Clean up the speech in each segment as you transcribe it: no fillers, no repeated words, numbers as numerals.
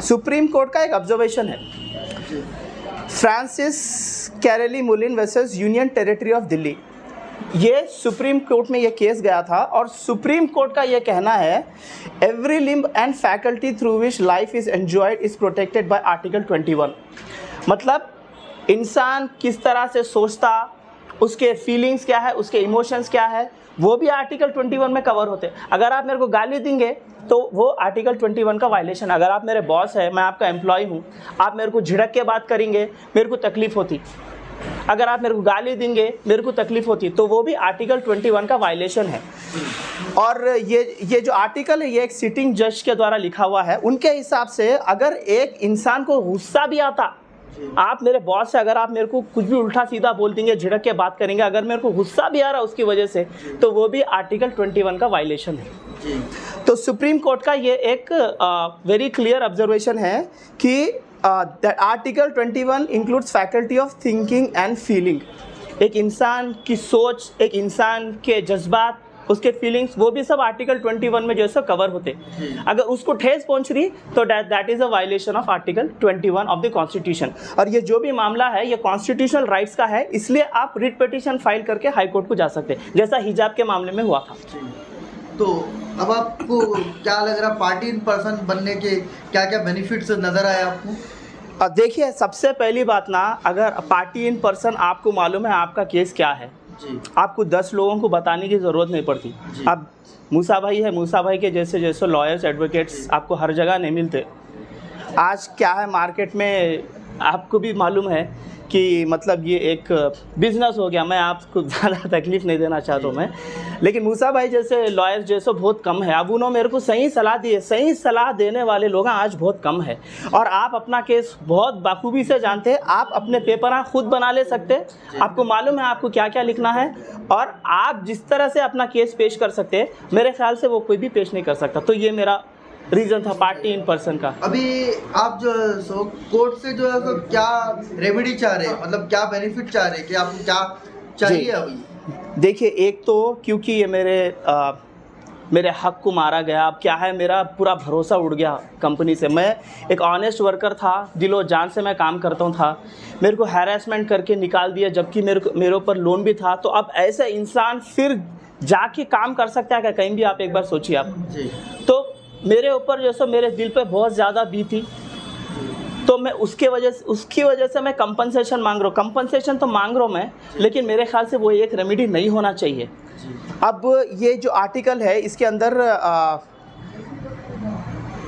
Supreme court का एक observation है, Francis Coralie Mullin versus union territory of Delhi. ये सुप्रीम कोर्ट में ये केस गया था और सुप्रीम कोर्ट का ये कहना है every limb and faculty through which life is enjoyed is protected by article 21। मतलब इंसान किस तरह से सोचता, उसके फीलिंग्स क्या है, उसके इमोशंस क्या है, वो भी आर्टिकल 21 में कवर होते हैं। अगर आप मेरे को गाली देंगे तो वो आर्टिकल 21 का वायलेशन। अगर आप मेरे बॉस है, मैं आपका एम्प्लॉय हूँ, आप मेरे को झिड़क के बात करेंगे, मेरे को तकलीफ होती। अगर आप मेरे को गाली देंगे, मेरे को तकलीफ होती, तो वो भी आर्टिकल 21 का वायलेशन है। और ये जो आर्टिकल है ये एक सिटिंग जज के द्वारा लिखा हुआ है। उनके हिसाब से अगर एक इंसान को गुस्सा भी आता, आप मेरे बॉस से अगर आप मेरे को कुछ भी उल्टा सीधा बोल देंगे, झिड़क के बात करेंगे, अगर मेरे को गुस्सा भी आ रहा है उसकी वजह से, तो वो भी आर्टिकल 21 का वायलेशन है। तो सुप्रीम कोर्ट का ये एक वेरी क्लियर ऑब्जर्वेशन है कि article 21 includes faculty of thinking and feeling. एक इंसान की सोच, एक इंसान के जज्बात, उसके फीलिंग्स, वो भी सब आर्टिकल 21 में जो है कवर होते। अगर उसको ठेस पहुंच रही तो that is a violation of article 21 of the constitution. और ये जो भी मामला है ये कॉन्स्टिट्यूशनल राइट्स का है, इसलिए आप रिट पिटीशन फाइल करके हाई कोर्ट को जा सकते हैं, जैसा हिजाब के मामले में हुआ था। तो अब आपको क्या लग रहा, पार्टी इन पर्सन बनने के क्या क्या बेनिफिट्स नजर आए आपको? देखिए, सबसे पहली बात ना, अगर पार्टी इन पर्सन आपको मालूम है आपका केस क्या है, आपको 10 लोगों को बताने की ज़रूरत नहीं पड़ती। अब मूसा भाई है, मूसा भाई के जैसे लॉयर्स, एडवोकेट्स आपको हर जगह नहीं मिलते। आज क्या है मार्केट में, आपको भी मालूम है कि मतलब ये एक बिजनेस हो गया। मैं आपको ज़्यादा तकलीफ़ नहीं देना चाहता हूँ मैं, लेकिन मूसा भाई जैसे लॉयर्स जैसे बहुत कम है। अब उन्होंने मेरे को सही सलाह दी है, सही सलाह देने वाले लोग आज बहुत कम है। और आप अपना केस बहुत बाखूबी से जानते हैं, आप अपने पेपर खुद बना ले सकते हैं, आपको मालूम है आपको क्या क्या लिखना है, और आप जिस तरह से अपना केस पेश कर सकते हैं, मेरे ख्याल से वो कोई भी पेश नहीं कर सकता। तो ये मेरा रीज़न था पार्टी इन पर्सन का। अभी आप जो सो कोर्ट से जो है तो क्या रेमेडी चाह रहे हैं, मतलब क्या बेनिफिट चाह रहे हैं, कि आपको क्या चाहिए अभी? देखिए, एक तो क्योंकि ये मेरे हक को मारा गया, अब क्या है मेरा पूरा भरोसा उड़ गया कंपनी से। मैं एक ऑनेस्ट वर्कर था, दिलो जान से मैं काम करता था, मेरे को हैरेसमेंट करके निकाल दिया, जबकि मेरे ऊपर लोन भी था। तो अब ऐसा इंसान फिर जाके काम कर सकता है क्या कहीं भी? आप एक बार सोचिए आप। तो मेरे ऊपर जैसे मेरे दिल पे बहुत ज़्यादा बीती, तो मैं उसकी वजह से मैं कंपनसेशन मांग रहा हूँ। कंपनसेशन तो मांग रहा हूँ मैं, लेकिन मेरे ख्याल से वो एक रेमेडी नहीं होना चाहिए। अब ये जो आर्टिकल है इसके अंदर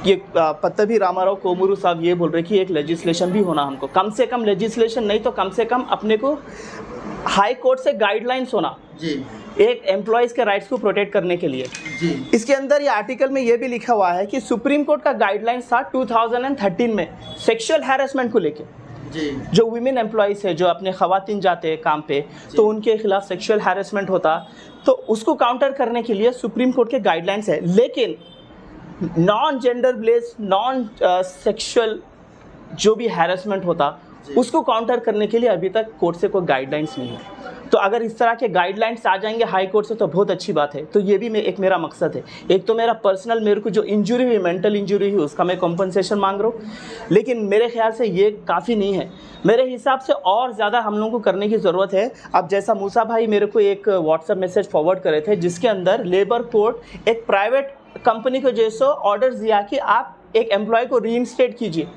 ये पत्तभी रामाराव कोमुरू साहब ये बोल रहे कि एक लेजिस्लेशन भी होना, हमको कम से कम लेजिस्लेशन नहीं तो कम से कम अपने को हाई कोर्ट से गाइडलाइंस होना एक एम्प्लॉयज़ के राइट्स को प्रोटेक्ट करने के लिए। इसके अंदर ये आर्टिकल में ये भी लिखा हुआ है कि सुप्रीम कोर्ट का गाइडलाइंस था 2013 में सेक्सुअल हैरेसमेंट को लेके। जो वीमेन एम्प्लॉयज़ है, जो अपने ख़वातीन जाते हैं काम पे, तो उनके खिलाफ सेक्सुअल हैरेसमेंट होता, तो उसको काउंटर करने के लिए सुप्रीम कोर्ट के गाइडलाइंस है। लेकिन non gender based, non sexual जो भी हैरेसमेंट होता, उसको काउंटर करने के लिए अभी तक कोर्ट से कोई गाइडलाइंस नहीं है। तो अगर इस तरह के गाइडलाइंस आ जाएंगे हाई कोर्ट से तो बहुत अच्छी बात है। तो ये भी एक मेरा मकसद है। एक तो मेरा पर्सनल, मेरे को जो इंजरी हुई, मेंटल इंजरी हुई, उसका मैं कॉम्पनसेशन मांग रहा हूँ, लेकिन मेरे ख्याल से ये काफ़ी नहीं है। मेरे हिसाब से और ज़्यादा हम लोगों को करने की ज़रूरत है। अब जैसा मूसा भाई मेरे को एक व्हाट्सएप मैसेज फॉरवर्ड करे थे, जिसके अंदर लेबर कोर्ट एक प्राइवेट कंपनी को जैसा ऑर्डर दिया कि आप एक एम्प्लॉय को रीइंस्टेट कीजिए।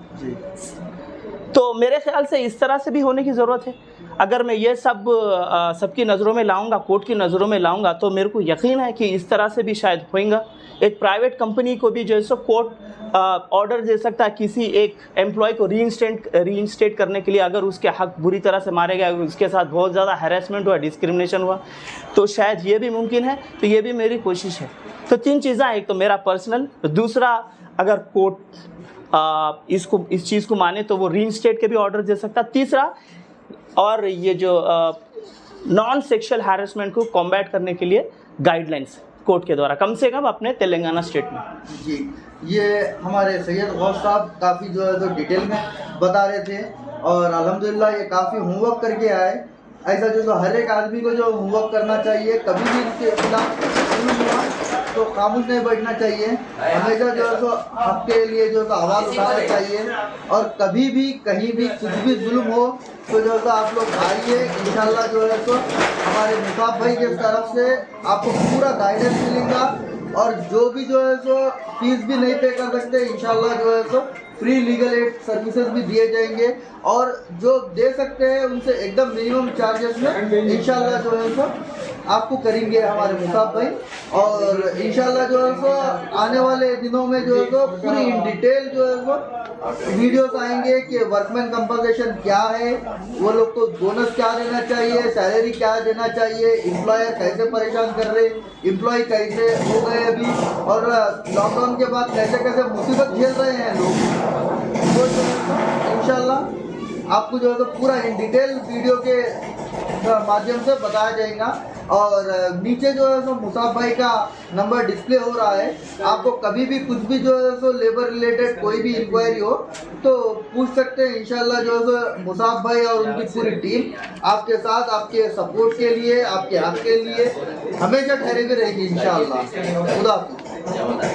तो मेरे ख्याल से इस तरह से भी होने की ज़रूरत है। अगर मैं ये सबकी नज़रों में लाऊंगा, कोर्ट की नज़रों में लाऊंगा, तो मेरे को यकीन है कि इस तरह से भी शायद होएगा। एक प्राइवेट कंपनी को भी जैसे कोर्ट ऑर्डर दे सकता है किसी एक एम्प्लॉय को रीइंस्टेट करने के लिए, अगर उसके हक बुरी तरह से मारे गए, उसके साथ बहुत ज़्यादा हैरेसमेंट हुआ, डिस्क्रिमिनेशन हुआ, तो शायद ये भी मुमकिन है। तो ये भी मेरी कोशिश है। तो 3 चीज़ें, एक तो मेरा पर्सनल, दूसरा अगर कोर्ट इस चीज़ को माने तो वो रीइंस्टेट के भी ऑर्डर दे सकता, तीसरा और ये जो नॉन सेक्सुअल हैरेसमेंट को कॉम्बैट करने के लिए गाइडलाइंस कोर्ट के द्वारा, कम से कम अपने तेलंगाना स्टेट में। जी, ये हमारे सैयद गौस साहब काफ़ी जो है तो डिटेल में बता रहे थे, और अल्हम्दुलिल्लाह ये काफ़ी होमवर्क करके आए। ऐसा जो हर एक आदमी को जो होमवर्क करना चाहिए, कभी भी इसके खिलाफ तो खामोश नहीं बैठना चाहिए, हमेशा जो है सो हक के लिए जो है सो आवाज़ उठाना चाहिए। और कभी भी कहीं भी कुछ भी जुल्म हो तो जो है सो आप लोग आइए, इंशाल्लाह जो है सो हमारे मुसाफ भाई की तरफ से आपको पूरा गाइडेंस मिलेगा। और जो भी जो है सो फीस भी नहीं पे कर सकते, इंशाल्लाह जो है so free legal aid services भी दिए जाएंगे। और जो दे सकते हैं उनसे एकदम मिनिमम चार्जेस में इंशाल्लाह जो है सो आपको करेंगे हमारे मुसाफ भाई। और इंशाल्लाह जो है सो आने वाले दिनों में जो है सो पूरी इन डिटेल जो है सो वीडियोस आएंगे कि वर्कमैन कंपनसेशन क्या है, वो लोग को बोनस क्या देना चाहिए, सैलरी क्या देना चाहिए, एम्प्लॉयर कैसे परेशान कर रहे, एम्प्लॉय कैसे हो गए अभी, और लॉकडाउन के बाद कैसे कैसे मुसीबत झेल रहे हैं लोग, वो जो है इंशाल्लाह आपको जो है तो पूरा इन डिटेल वीडियो के माध्यम से बताया जाएगा। और नीचे जो है सो मुसाफ भाई का नंबर डिस्प्ले हो रहा है, आपको कभी भी कुछ भी जो है सो लेबर रिलेटेड कोई भी इंक्वायरी हो तो पूछ सकते हैं। इंशाल्लाह जो है सो मुसाफ भाई और उनकी पूरी टीम आपके साथ, आपके सपोर्ट के लिए, आपके हक के लिए हमेशा ठहरी हुई रहेगी इंशाल्लाह। खुदा हाफिज़।